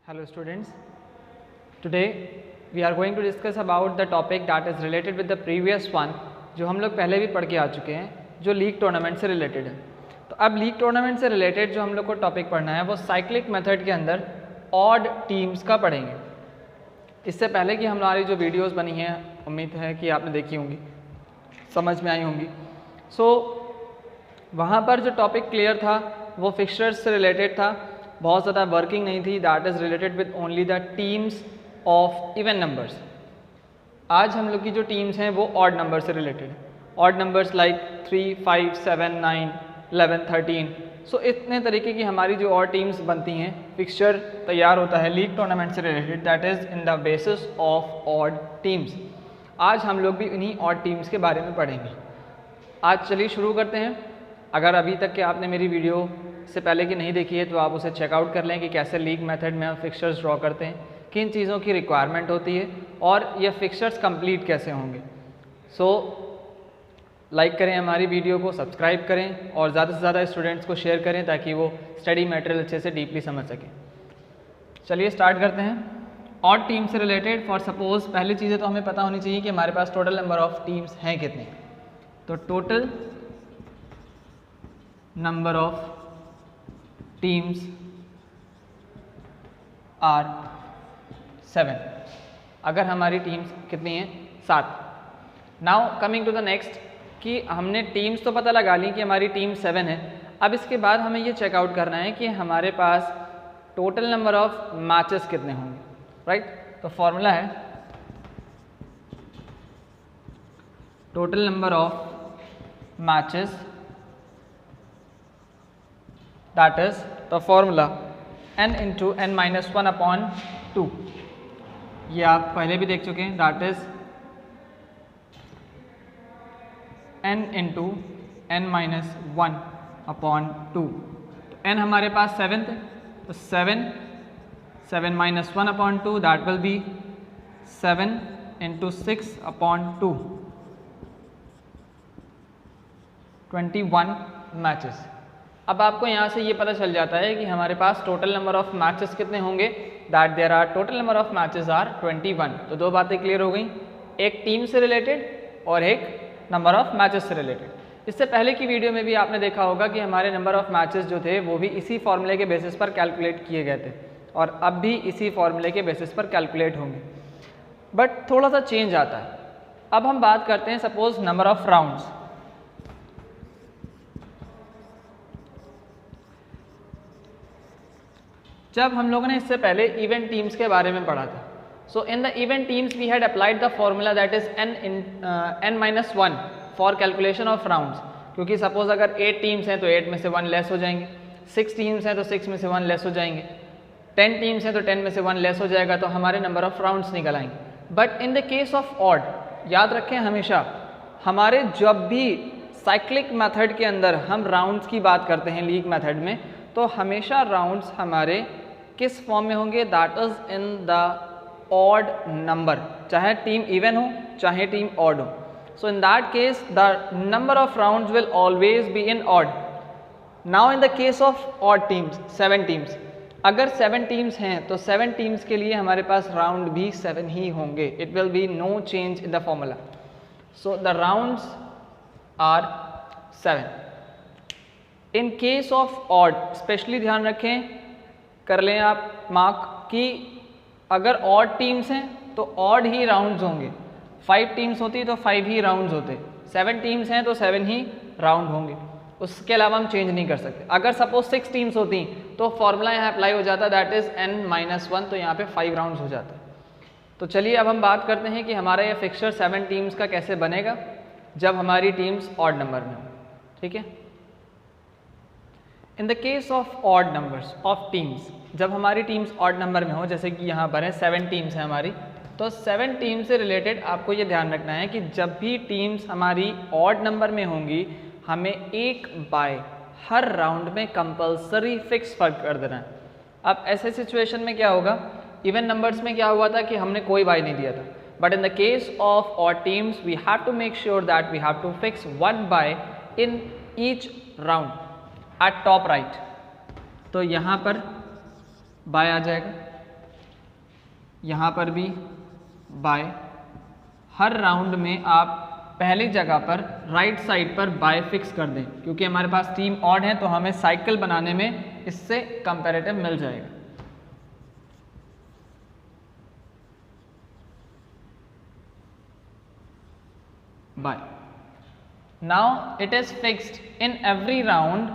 Hello students, today we are going to discuss about the topic that is related with the previous one जो हम लोग पहले भी पढ़ के आ चुके हैं जो लीग टूर्नामेंट से रिलेटेड है। तो अब लीग टूर्नामेंट से रिलेटेड जो हम लोग को टॉपिक पढ़ना है वो साइक्लिक मेथड के अंदर ऑड टीम्स का पढ़ेंगे। इससे पहले कि हमारी जो वीडियोस बनी हैं उम्मीद है कि आपने देखी होंगी, समझ में आई होंगी। वहाँ पर जो टॉपिक क्लियर था वो फिक्सचर्स से रिलेटेड था, बहुत ज़्यादा वर्किंग नहीं थी। That is related with only the teams of even numbers. आज हम लोग की जो टीम्स हैं वो ऑड नंबर से रिलेटेड है। Odd numbers like 3, 5, 7, 9, 11, 13। सो इतने तरीके की हमारी जो और टीम्स बनती हैं, फिक्सचर तैयार होता है लीग टूर्नामेंट से related, that is in the basis of odd teams. आज हम लोग भी इन्हीं ऑड टीम्स के बारे में पढ़ेंगे। आज चलिए शुरू करते हैं। अगर अभी तक के आपने मेरी वीडियो से पहले की नहीं देखी है तो आप उसे चेकआउट कर लें कि कैसे लीग मेथड में हम फिक्सचर्स ड्रॉ करते हैं, किन चीज़ों की रिक्वायरमेंट होती है और ये फिक्सचर्स कंप्लीट कैसे होंगे। लाइक करें हमारी वीडियो को, सब्सक्राइब करें और ज़्यादा से ज़्यादा स्टूडेंट्स को शेयर करें ताकि वो स्टडी मटेरियल अच्छे से डीपली समझ सकें। चलिए स्टार्ट करते हैं। ऑड टीम से रिलेटेड फॉर सपोज पहली चीज़ें तो हमें पता होनी चाहिए कि हमारे पास टोटल नंबर ऑफ टीम्स हैं कितने। तो total number of teams are 7। अगर हमारी टीम्स कितनी हैं? 7। Now coming to the next कि हमने टीम्स तो पता लगा ली कि हमारी टीम 7 है। अब इसके बाद हमें ये चेकआउट करना है कि हमारे पास टोटल नंबर ऑफ मैचेस कितने होंगे, राइट? तो फॉर्मूला है total number of matches, that is the formula n into n minus 1 upon 2। ये आप पहले भी देख चुके हैं। that is n into n minus 1 upon 2। तो n हमारे पास 7 है, तो 7 minus 1 upon 2 that will be 7 into 6 upon 2, 21 matches. अब आपको यहाँ से ये पता चल जाता है कि हमारे पास टोटल नंबर ऑफ मैचेस कितने होंगे। That there are total number of matches are 21। तो दो बातें क्लियर हो गई, एक टीम से रिलेटेड और एक नंबर ऑफ मैचेस से रिलेटेड। इससे पहले की वीडियो में भी आपने देखा होगा कि हमारे नंबर ऑफ मैचेस जो थे वो भी इसी फॉर्मूले के बेसिस पर कैलकुलेट किए गए थे और अब भी इसी फॉर्मूले के बेसिस पर कैलकुलेट होंगे, बट थोड़ा सा चेंज आता है। अब हम बात करते हैं सपोज नंबर ऑफ राउंड्स। जब हम लोगों ने इससे पहले इवेंट टीम्स के बारे में पढ़ा था, so in the event teams we had applied the formula that is n minus 1 for calculation of rounds. क्योंकि सपोज अगर 8 टीम्स हैं तो 8 में से 1 लेस हो जाएंगे, 6 टीम्स हैं तो 6 में से 1 लेस हो जाएंगे, 10 टीम्स हैं तो 10 में से 1 लेस हो जाएगा, तो हमारे नंबर ऑफ राउंड्स निकल आएंगे। But in the case of odd, याद रखें हमेशा हमारे जब भी साइक्लिक मेथड के अंदर हम राउंड्स की बात करते हैं लीग मेथड में, तो हमेशा राउंड्स हमारे किस फॉर्म में होंगे? That is in the odd number, चाहे टीम इवन हो चाहे टीम ऑड हो। So in that case the number of rounds will always be in odd. Now in the case of odd teams, 7 teams, अगर 7 teams हैं तो 7 teams के लिए हमारे पास राउंड भी 7 ही होंगे। It will be no change in the formula. So the rounds are 7। In case of odd specially ध्यान रखें, कर लें आप मार्क कि अगर ऑड टीम्स हैं तो ऑड ही राउंड्स होंगे। 5 टीम्स होती तो 5 ही राउंड्स होते, 7 टीम्स हैं तो 7 ही राउंड होंगे, उसके अलावा हम चेंज नहीं कर सकते। अगर सपोज 6 टीम्स होती तो फॉर्मूला यहाँ अप्लाई हो जाता, दैट इज n minus 1, तो यहाँ पे 5 राउंड्स हो जाता। तो चलिए अब हम बात करते हैं कि हमारा ये फिक्सचर 7 टीम्स का कैसे बनेगा जब हमारी टीम्स ऑड नंबर में हो। ठीक है, इन the case of odd numbers of teams, जब हमारी टीम्स ऑड नंबर में हो, जैसे कि यहाँ पर है 7 टीम्स हैं हमारी, तो 7 टीम से रिलेटेड आपको ये ध्यान रखना है कि जब भी टीम्स हमारी ऑड नंबर में होंगी हमें 1 बाय हर राउंड में कंपलसरी फिक्स फर्क कर देना है। अब ऐसे सिचुएशन में क्या होगा, इवन नंबर्स में क्या हुआ था कि हमने कोई बाय नहीं दिया था, but in the case of odd teams we have to make sure that we have to fix 1 bye in each round at top right. तो यहाँ पर बाय आ जाएगा यहाँ पर भी बाय। हर राउंड में आप पहली जगह पर राइट साइड पर बाय फिक्स कर दें, क्योंकि हमारे पास टीम ऑड है तो हमें साइकिल बनाने में इससे कंपैरेटिव मिल जाएगा। Bye. Now it is fixed in every round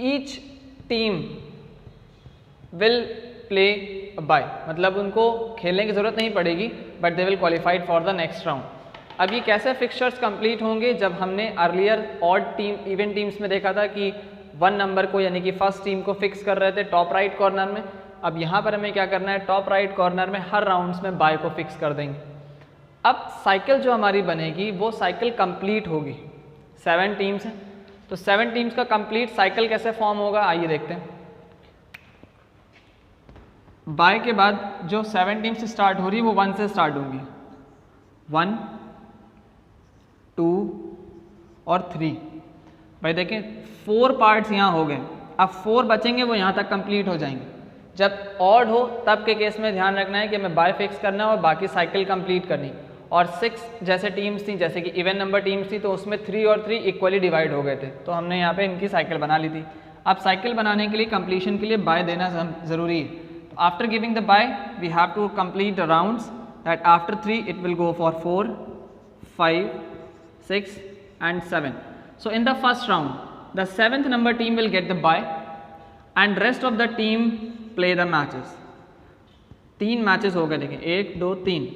each team will play bye, मतलब उनको खेलने की जरूरत नहीं पड़ेगी but they will qualified for the next round. अब ये कैसे फिक्सचर्स कंप्लीट होंगे? जब हमने earlier odd team event teams में देखा था कि 1 नंबर को यानी कि फर्स्ट टीम को फिक्स कर रहे थे टॉप राइट कॉर्नर में। अब यहाँ पर हमें क्या करना है, टॉप राइट कॉर्नर में हर राउंड्स में बाय को फिक्स कर देंगे। अब साइकिल जो हमारी बनेगी वो साइकिल कंप्लीट होगी। 7 टीम्स हैं तो 7 टीम्स का कंप्लीट साइकिल कैसे फॉर्म होगा, आइए देखते हैं। बाय के बाद जो 7 टीम्स स्टार्ट हो रही है वो 1 से स्टार्ट होंगी। 1, 2 और 3। भाई देखें 4 पार्ट्स यहाँ हो गए, अब 4 बचेंगे वो यहाँ तक कंप्लीट हो जाएंगे। जब ऑड हो तब के केस में ध्यान रखना है कि हमें बाय फिक्स करना है और बाकी साइकिल कंप्लीट करनी। और 6 जैसे टीम्स थी, जैसे कि इवन नंबर टीम्स थी, तो उसमें 3 और 3 इक्वली डिवाइड हो गए थे, तो हमने यहाँ पे इनकी साइकिल बना ली थी। अब साइकिल बनाने के लिए कंप्लीशन के लिए बाय देना ज़रूरी है। After giving the bye we have to complete the rounds that after 3 it will go for 4, 5, 6 and 7. So in the first round, the 7th number team will get the bye and rest of the team play the matches. 3 matches हो गए, देखें 1, 2, 3।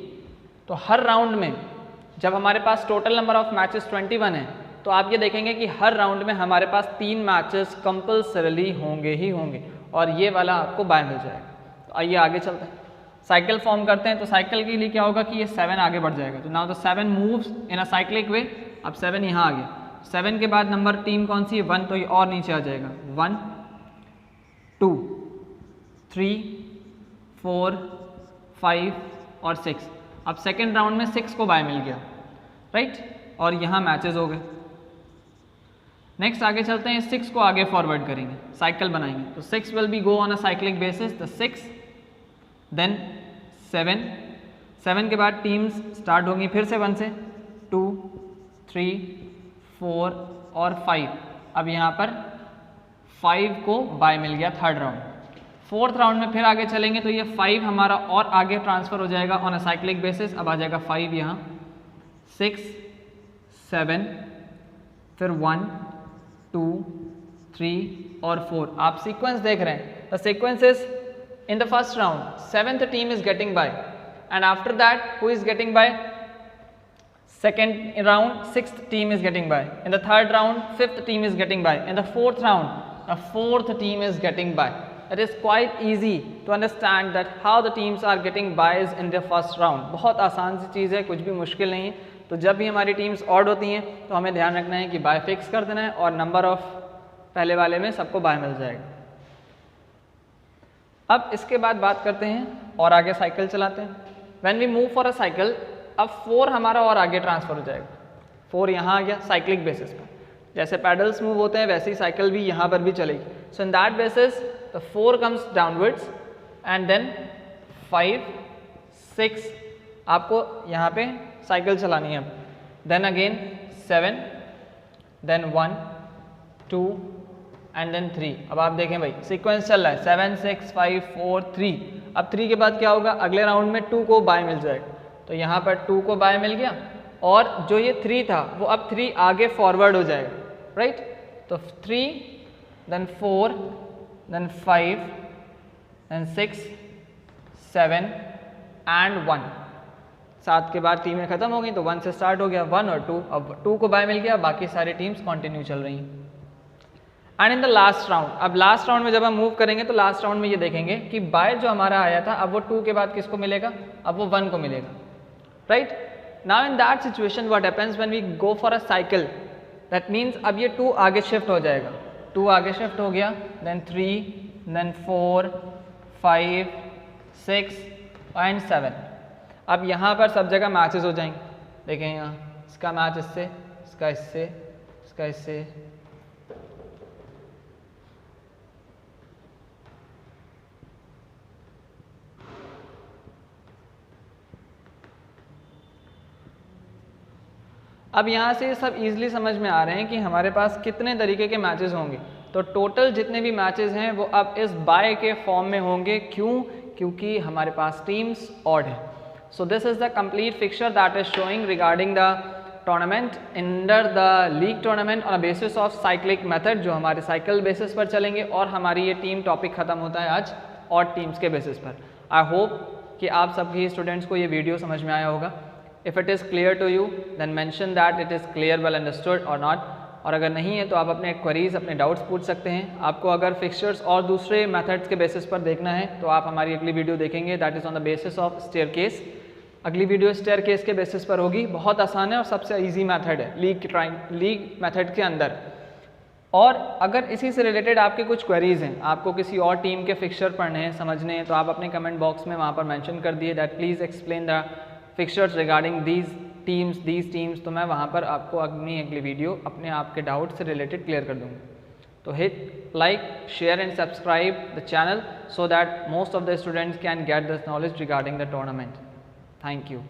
तो हर round में जब हमारे पास total number of matches 21 है तो आप ये देखेंगे कि हर राउंड में हमारे पास 3 मैचेस कंपल्सरीली होंगे ही होंगे और ये वाला आपको बाय मिल जाएगा। तो आइए आगे चलते हैं, साइकिल फॉर्म करते हैं। तो साइकिल के लिए क्या होगा कि ये 7 आगे बढ़ जाएगा। तो now the 7 moves in a cyclic way. अब 7 यहाँ आ गया। 7 के बाद नंबर टीम कौन सी है, 1, तो ये और नीचे आ जाएगा। 1, 2, 3, 4, 5 और 6। अब सेकेंड राउंड में 6 को बाय मिल गया, राइट, और यहाँ मैचेस हो गए। नेक्स्ट आगे चलते हैं, 6 को आगे फॉरवर्ड करेंगे, साइकिल बनाएंगे। तो 6 will be go on a cyclic basis, the 6 then 7। 7 के बाद टीम्स स्टार्ट होंगी फिर से 1 से, 2, 3, 4 और 5। अब यहाँ पर 5 को बाय मिल गया थर्ड राउंड। फोर्थ राउंड में फिर आगे चलेंगे तो ये 5 हमारा और आगे ट्रांसफर हो जाएगा ऑन अ साइक्लिक बेसिस। अब आ जाएगा 5 यहाँ, 6, 7, फिर 1, 2, 3 और 4। आप सीक्वेंस देख रहे हैं, the sequence is in the first round 7th team is getting by and after that who is getting by, second round 6th team is getting by, in the third round 5th team is getting by, in the fourth round the 4th team is getting by. It is quite easy to understand that how the teams are getting buys in the first round. बहुत आसान सी चीज़ है, कुछ भी मुश्किल नहीं है। तो जब भी हमारी टीम्स ऑड होती हैं तो हमें ध्यान रखना है कि बाय फिक्स कर देना है और नंबर ऑफ पहले वाले में सबको बाय मिल जाएगा। अब इसके बाद बात करते हैं और आगे साइकिल चलाते हैं। When we move for a cycle, अब 4 हमारा और आगे ट्रांसफर हो जाएगा। 4 यहाँ आ गया साइक्लिक बेसिस पर, जैसे पैडल्स मूव होते हैं वैसे ही साइकिल भी यहाँ पर भी चलेगी। So in that basis the 4 comes downwards and then 5, 6 आपको यहाँ पे साइकिल चलानी है। Then again 7, then 1, 2 and then 3। अब आप देखें भाई सीक्वेंस चल रहा है 7, 6, 5, 4, 3। अब 3 के बाद क्या होगा, अगले राउंड में 2 को बाय मिल जाएगा। तो यहाँ पर 2 को बाय मिल गया और जो ये 3 था वो अब 3 आगे फॉरवर्ड हो जाएगा, राइट। तो 3, देन 4, देन 5, देन 6, 7 एंड 1। 7 के बाद टीमें खत्म हो गई तो 1 से स्टार्ट हो गया, 1 और 2। अब 2 को बाय मिल गया, बाकी सारी टीम्स कंटिन्यू चल रही हैं। And in the last round, अब लास्ट राउंड में जब हम मूव करेंगे तो लास्ट राउंड में ये देखेंगे कि बाय जो हमारा आया था अब वो 2 के बाद किसको मिलेगा, अब वो 1 को मिलेगा, right. Now in that situation what happens when we go for a cycle, that means अब ये 2 आगे शिफ्ट हो जाएगा। 2 आगे शिफ्ट हो गया, देन 3, देन 4, 5, 6 एंड 7। अब यहाँ पर सब जगह मैचेस हो जाएंगे। देखें यहाँ इसका मैच इससे, इसका इससे, इसका इससे, अब यहाँ से ये सब ईजिली समझ में आ रहे हैं कि हमारे पास कितने तरीके के मैचेस होंगे। तो टोटल जितने भी मैचेस हैं वो अब इस बाय के फॉर्म में होंगे। क्यों? क्योंकि हमारे पास टीम्स ऑड है। So this is the complete fixture that is showing regarding the tournament under the league tournament on a basis of cyclic method, जो हमारे साइकिल बेसिस पर चलेंगे। और हमारी ये टीम टॉपिक ख़त्म होता है आज ऑड टीम्स के बेसिस पर। आई होप कि आप सभी स्टूडेंट्स को ये वीडियो समझ में आया होगा। If it is clear to you then mention that it is clear, well understood और नॉट। और अगर नहीं है तो आप अपने क्वेरीज, अपने डाउट्स पूछ सकते हैं। आपको अगर फिक्चर्स और दूसरे मेथड्स के बेसिस पर देखना है तो आप हमारी अगली वीडियो देखेंगे, that is on the basis of staircase. अगली वीडियो स्टेयरकेस के बेसिस पर होगी। बहुत आसान है और सबसे इजी मेथड है लीग मेथड के अंदर। और अगर इसी से रिलेटेड आपके कुछ क्वेरीज हैं, आपको किसी और टीम के फिक्चर पढ़ने हैं, समझने हैं, तो आप अपने कमेंट बॉक्स में वहाँ पर मेंशन कर दिए that please explain the fixtures regarding these teams. तो मैं वहाँ पर आपको अगली वीडियो अपने आपके डाउट से रिलेटेड क्लियर कर दूँगा। तो hit like, share and subscribe the channel so that most of the students can get this knowledge regarding the tournament. Thank you.